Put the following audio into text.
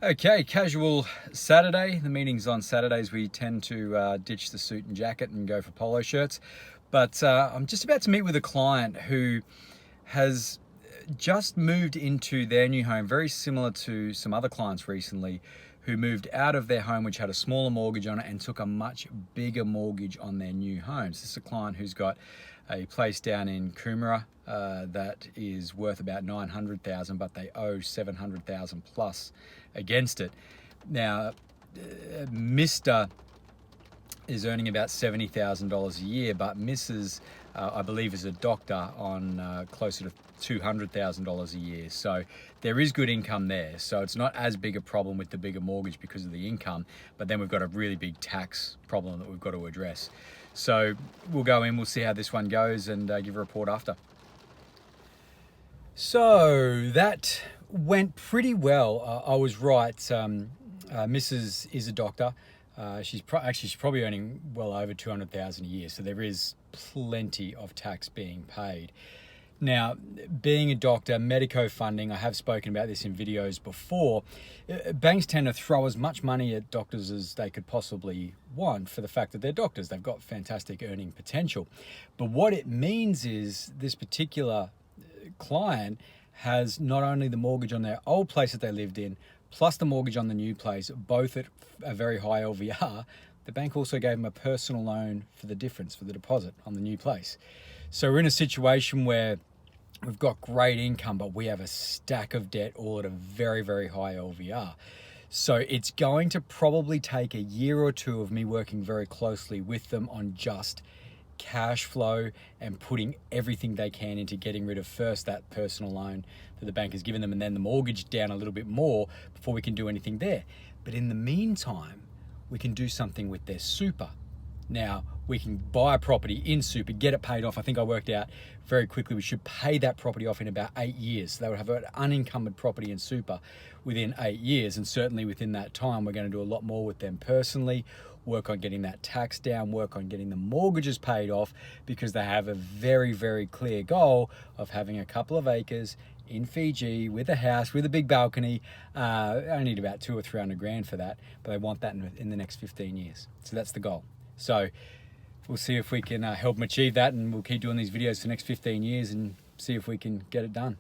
Okay, casual Saturday. The meetings on Saturdays, we tend to ditch the suit and jacket and go for polo shirts. But I'm just about to meet with a client who has just moved into their new home, very similar to some other clients recently who moved out of their home, which had a smaller mortgage on it, and took a much bigger mortgage on their new home. So this is a client who's got a place down in Coomera that is worth about 900,000, but they owe 700,000 plus against it. Now, Mr. is earning about $70,000 a year, but Mrs. I believe is a doctor on closer to $200,000 a year. So there is good income there. So it's not as big a problem with the bigger mortgage because of the income, but then we've got a really big tax problem that we've got to address. So we'll go in, we'll see how this one goes and give a report after. So that went pretty well. I was right. Mrs. is a doctor. She's probably earning well over 200,000 a year. So there is plenty of tax being paid. Now, being a doctor, medico funding, I have spoken about this in videos before, banks tend to throw as much money at doctors as they could possibly want for the fact that they're doctors. They've got fantastic earning potential. But what it means is this particular client has not only the mortgage on their old place that they lived in, plus the mortgage on the new place, both at a very high LVR. The bank also gave them a personal loan for the difference, for the deposit on the new place. So we're in a situation where we've got great income, but we have a stack of debt all at a very, very high LVR. So it's going to probably take a year or two of me working very closely with them on just cash flow and putting everything they can into getting rid of first that personal loan that the bank has given them and then the mortgage down a little bit more before we can do anything there. But in the meantime, we can do something with their super. Now, we can buy a property in super, get it paid off. I think I worked out very quickly we should pay that property off in about 8 years. So they would have an unencumbered property in super within 8 years. And certainly within that time, we're going to do a lot more with them personally, work on getting that tax down, work on getting the mortgages paid off, because they have a very, very clear goal of having a couple of acres in Fiji with a house, with a big balcony. I need about 200 or 300 grand for that, but they want that in the next 15 years. So that's the goal. So we'll see if we can help them achieve that, and we'll keep doing these videos for the next 15 years and see if we can get it done.